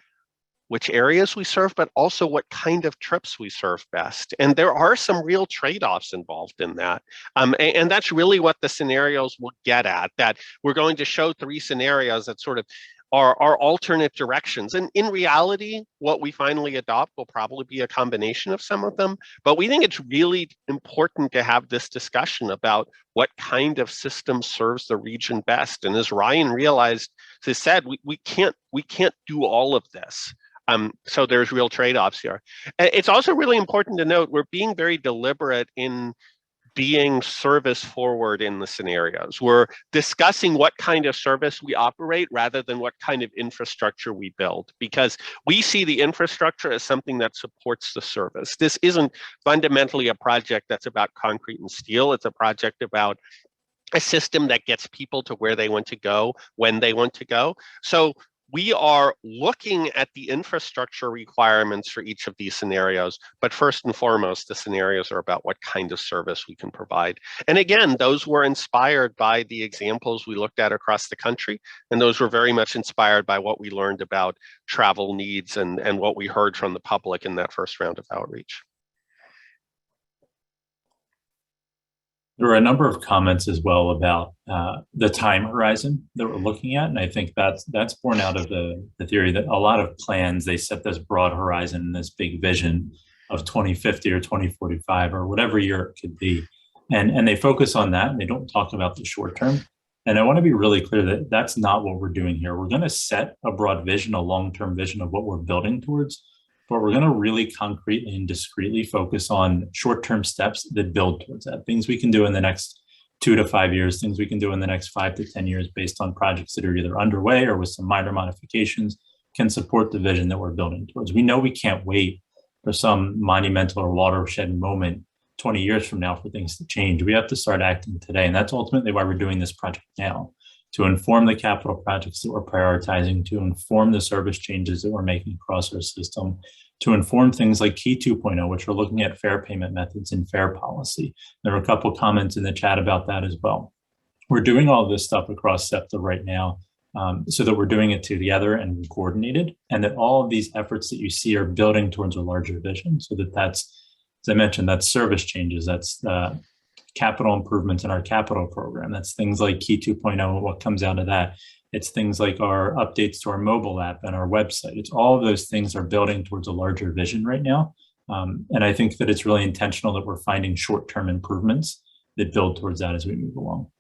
which areas we serve, but also what kind of trips we serve best. And there are some real trade-offs involved in that. And that's really what the scenarios will get at, that we're going to show 3 scenarios that sort of are alternate directions. And in reality, what we finally adopt will probably be a combination of some of them. But we think it's really important to have this discussion about what kind of system serves the region best. And as Ryan has said, we can't do all of this. So there's real trade-offs here. It's also really important to note we're being very deliberate in being service forward in the scenarios. We're discussing what kind of service we operate rather than what kind of infrastructure we build, because we see the infrastructure as something that supports the service. This isn't fundamentally a project that's about concrete and steel. It's a project about a system that gets people to where they want to go, when they want to go. So we are looking at the infrastructure requirements for each of these scenarios, but first and foremost, the scenarios are about what kind of service we can provide. And again, those were inspired by the examples we looked at across the country, and those were very much inspired by what we learned about travel needs and what we heard from the public in that first round of outreach. There were a number of comments as well about the time horizon that we're looking at. And I think that's born out of the theory that a lot of plans, they set this broad horizon and this big vision of 2050 or 2045 or whatever year it could be. And they focus on that and they don't talk about the short term. And I want to be really clear that that's not what we're doing here. We're going to set a broad vision, a long-term vision of what we're building towards, but we're going to really concretely and discreetly focus on short-term steps that build towards that. Things we can do in the next 2 to 5 years, things we can do in the next 5 to 10 years based on projects that are either underway or with some minor modifications can support the vision that we're building towards. We know we can't wait for some monumental or watershed moment 20 years from now for things to change. We have to start acting today. And that's ultimately why we're doing this project now, to inform the capital projects that we're prioritizing, to inform the service changes that we're making across our system, to inform things like Key 2.0, which are looking at fair payment methods and fair policy. There were a couple of comments in the chat about that as well. We're doing all this stuff across SEPTA right now so that we're doing it together and coordinated, and that all of these efforts that you see are building towards a larger vision, so that that's, as I mentioned, that's service changes, that's capital improvements in our capital program. That's things like Key 2.0, what comes out of that. It's things like our updates to our mobile app and our website. It's all of those things are building towards a larger vision right now. And I think that it's really intentional that we're finding short-term improvements that build towards that as we move along.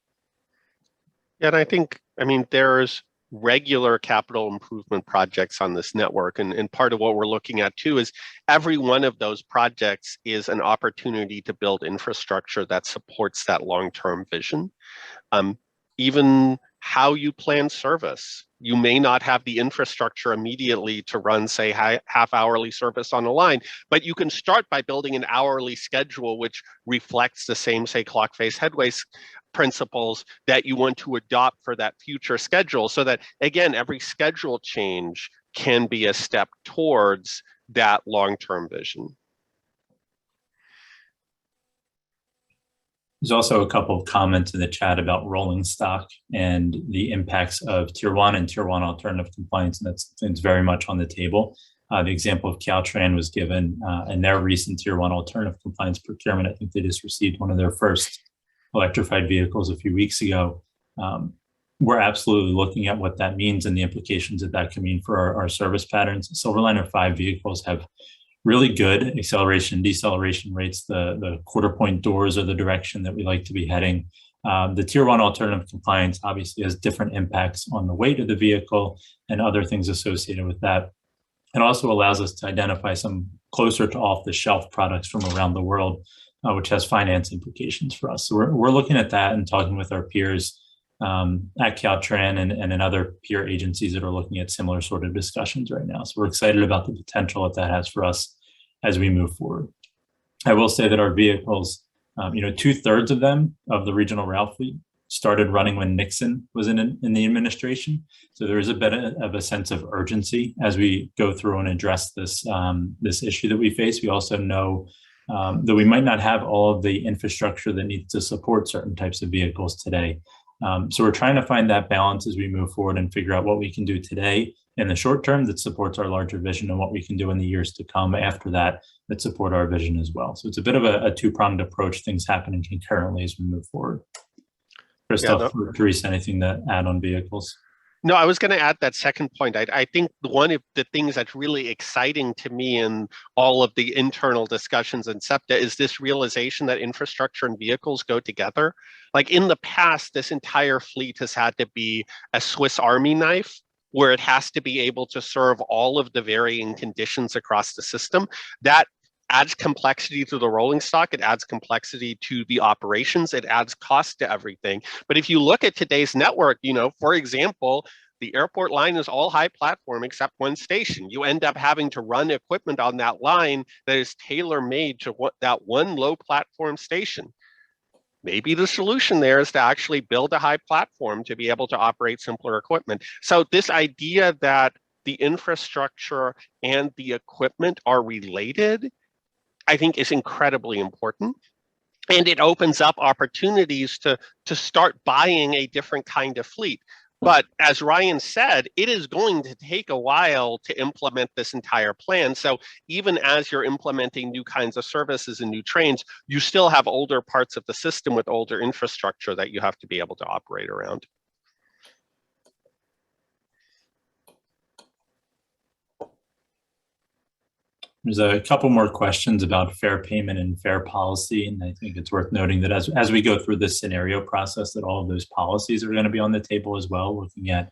Yeah, and I think, I mean, there's regular capital improvement projects on this network. And part of what we're looking at too is every one of those projects is an opportunity to build infrastructure that supports that long-term vision. Even how you plan service. You may not have the infrastructure immediately to run, say, half-hourly service on a line, but you can start by building an hourly schedule which reflects the same, say, clock face headways principles that you want to adopt for that future schedule, so that, again, every schedule change can be a step towards that long-term vision. There's also a couple of comments in the chat about rolling stock and the impacts of Tier 1 and Tier 1 alternative compliance, and that's very much on the table. The example of Caltrans was given in their recent Tier 1 alternative compliance procurement. I think they just received one of their first electrified vehicles a few weeks ago. We're absolutely looking at what that means and the implications that that can mean for our service patterns. Silverliner 5 vehicles have really good acceleration and deceleration rates. The quarter point doors are the direction that we like to be heading. The Tier 1 alternative compliance obviously has different impacts on the weight of the vehicle and other things associated with that. It also allows us to identify some closer to off-the-shelf products from around the world, which has finance implications for us. So we're looking at that and talking with our peers at Caltrans and in other peer agencies that are looking at similar sort of discussions right now. So we're excited about the potential that has for us as we move forward. I will say that our vehicles, 2/3 of them, of the regional rail fleet, started running when Nixon was in the administration. So there is a bit of a sense of urgency as we go through and address this issue that we face. We also know that we might not have all of the infrastructure that needs to support certain types of vehicles today. So we're trying to find that balance as we move forward and figure out what we can do today in the short term that supports our larger vision and what we can do in the years to come after that support our vision as well. So it's a bit of a two-pronged approach, things happening concurrently as we move forward. Christoph, Teresa, anything to add on vehicles? No, I was going to add that second point. I think one of the things that's really exciting to me in all of the internal discussions in SEPTA is this realization that infrastructure and vehicles go together. Like in the past, this entire fleet has had to be a Swiss Army knife, where it has to be able to serve all of the varying conditions across the system. That adds complexity to the rolling stock, it adds complexity to the operations, it adds cost to everything. But if you look at today's network, for example, the airport line is all high platform except one station. You end up having to run equipment on that line that is tailor-made to that one low platform station. Maybe the solution there is to actually build a high platform to be able to operate simpler equipment. So this idea that the infrastructure and the equipment are related, I think, is incredibly important. And it opens up opportunities to start buying a different kind of fleet. But as Ryan said, it is going to take a while to implement this entire plan. So even as you're implementing new kinds of services and new trains, you still have older parts of the system with older infrastructure that you have to be able to operate around. There's a couple more questions about fair payment and fair policy, and I think it's worth noting that as we go through this scenario process, that all of those policies are going to be on the table as well, looking at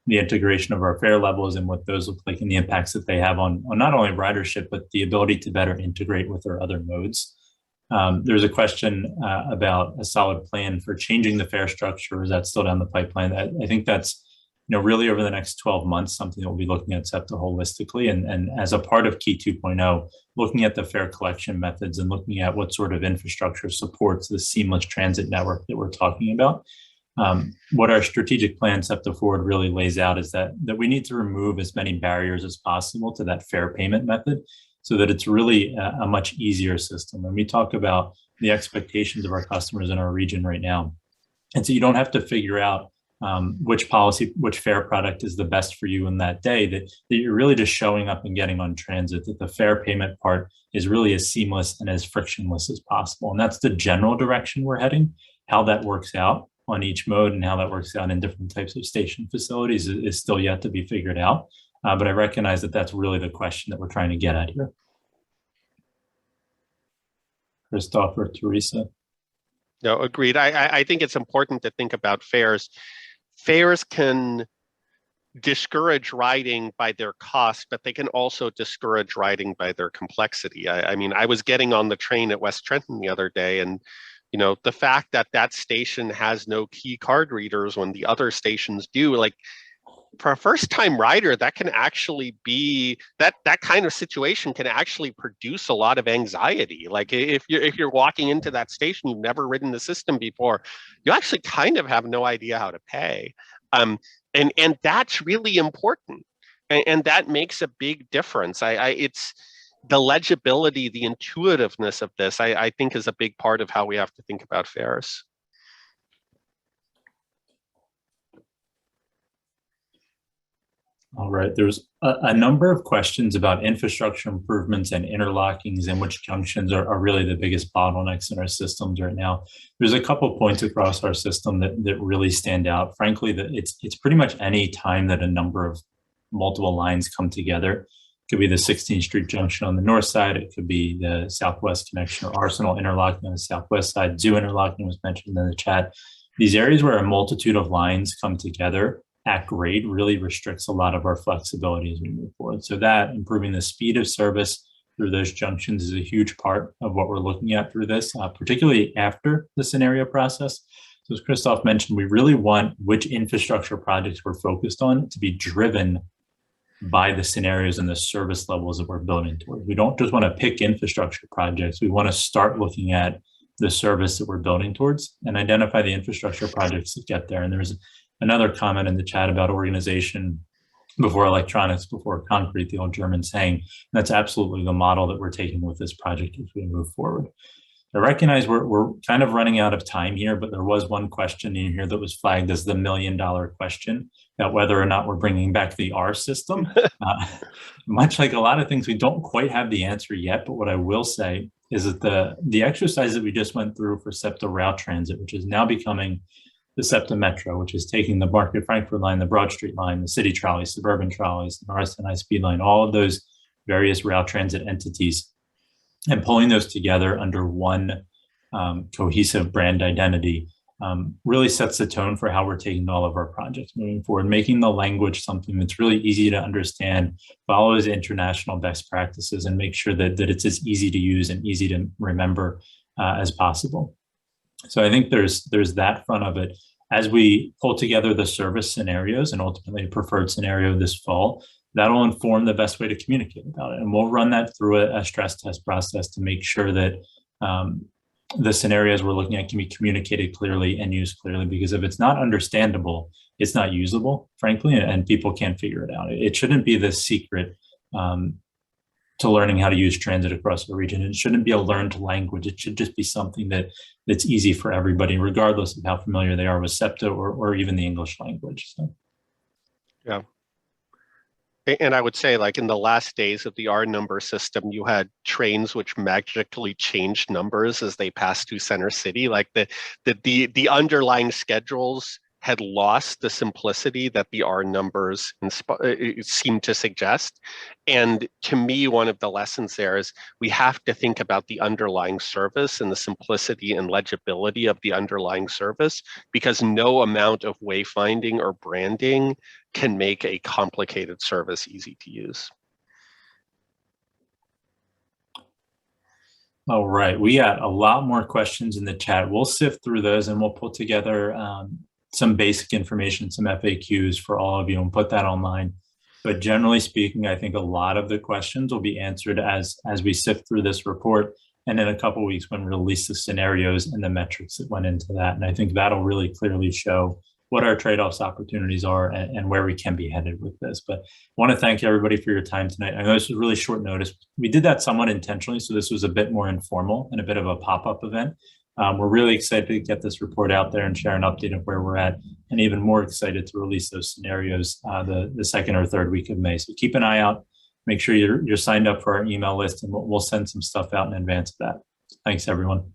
the integration of our fare levels and what those look like and the impacts that they have on not only ridership, but the ability to better integrate with our other modes. There's a question about a solid plan for changing the fare structure. Is that still down the pipeline? I think that's really over the next 12 months, something that we'll be looking at SEPTA holistically. And as a part of Key 2.0, looking at the fare collection methods and looking at what sort of infrastructure supports the seamless transit network that we're talking about. What our strategic plan, SEPTA Forward, really lays out is that we need to remove as many barriers as possible to that fare payment method so that it's really a much easier system. When we talk about the expectations of our customers in our region right now, and so you don't have to figure out which fare product is the best for you in that day, that you're really just showing up and getting on transit, that the fare payment part is really as seamless and as frictionless as possible. And that's the general direction we're heading. How that works out on each mode and how that works out in different types of station facilities is still yet to be figured out. But I recognize that that's really the question that we're trying to get at here. Christoph or Teresa? No, agreed. I think it's important to think about fares. Fares can discourage riding by their cost, but they can also discourage riding by their complexity. I mean, I was getting on the train at West Trenton the other day, and the fact that that station has no key card readers when the other stations do, like, for a first-time rider, that can actually be that kind of situation can actually produce a lot of anxiety. Like if you're walking into that station, you've never ridden the system before, you actually kind of have no idea how to pay, and that's really important, and that makes a big difference. It's the legibility, the intuitiveness of this, I think, is a big part of how we have to think about fares. All right, there's a number of questions about infrastructure improvements and interlockings and which junctions are really the biggest bottlenecks in our systems right now. There's a couple of points across our system that really stand out. Frankly, that it's pretty much any time that a number of multiple lines come together. It could be the 16th Street junction on the north side. It could be the Southwest connection or Arsenal interlocking on the southwest side. Zoo interlocking was mentioned in the chat. These areas where a multitude of lines come together at grade really restricts a lot of our flexibility as we move forward. So that improving the speed of service through those junctions is a huge part of what we're looking at through this, particularly after the scenario process. So as Christoph mentioned, we really want which infrastructure projects we're focused on to be driven by the scenarios and the service levels that we're building towards. We don't just want to pick infrastructure projects. We want to start looking at the service that we're building towards and identify the infrastructure projects that get there. And there's another comment in the chat about organization before electronics, before concrete, the old German saying. That's absolutely the model that we're taking with this project as we move forward. I recognize we're kind of running out of time here, but there was one question in here that was flagged as the $1 million question about whether or not we're bringing back the R system. Much like a lot of things, we don't quite have the answer yet, but what I will say is that the exercise that we just went through for SEPTA Rail Transit, which is now becoming the SEPTA Metro, which is taking the Market Frankfurt line, the Broad Street line, the city trolleys, suburban trolleys, the North High Speed line, all of those various rail transit entities, and pulling those together under one cohesive brand identity really sets the tone for how we're taking all of our projects moving forward, making the language something that's really easy to understand, follows international best practices, and make sure that it's as easy to use and easy to remember as possible. So I think there's that front of it. As we pull together the service scenarios and ultimately a preferred scenario this fall, that'll inform the best way to communicate about it. And we'll run that through a stress test process to make sure that the scenarios we're looking at can be communicated clearly and used clearly, because if it's not understandable, it's not usable, frankly, and people can't figure it out. It shouldn't be the secret to learning how to use transit across the region. It shouldn't be a learned language. It should just be something that's easy for everybody, regardless of how familiar they are with SEPTA or even the English language. So. Yeah. And I would say, like, in the last days of the R number system, you had trains which magically changed numbers as they passed through Center City. Like the underlying schedules had lost the simplicity that the R numbers seem to suggest. And to me, one of the lessons there is we have to think about the underlying service and the simplicity and legibility of the underlying service, because no amount of wayfinding or branding can make a complicated service easy to use. All right, we got a lot more questions in the chat. We'll sift through those and we'll put together some basic information, some FAQs for all of you, and put that online. But generally speaking, I think a lot of the questions will be answered as we sift through this report, and in a couple of weeks when we release the scenarios and the metrics that went into that. And I think that'll really clearly show what our trade-offs opportunities are and where we can be headed with this. But I want to thank everybody for your time tonight. I know this was really short notice. We did that somewhat intentionally, so this was a bit more informal and a bit of a pop-up event. We're really excited to get this report out there and share an update of where we're at, and even more excited to release those scenarios the second or third week of May. So keep an eye out. Make sure you're signed up for our email list, and we'll send some stuff out in advance of that. Thanks, everyone.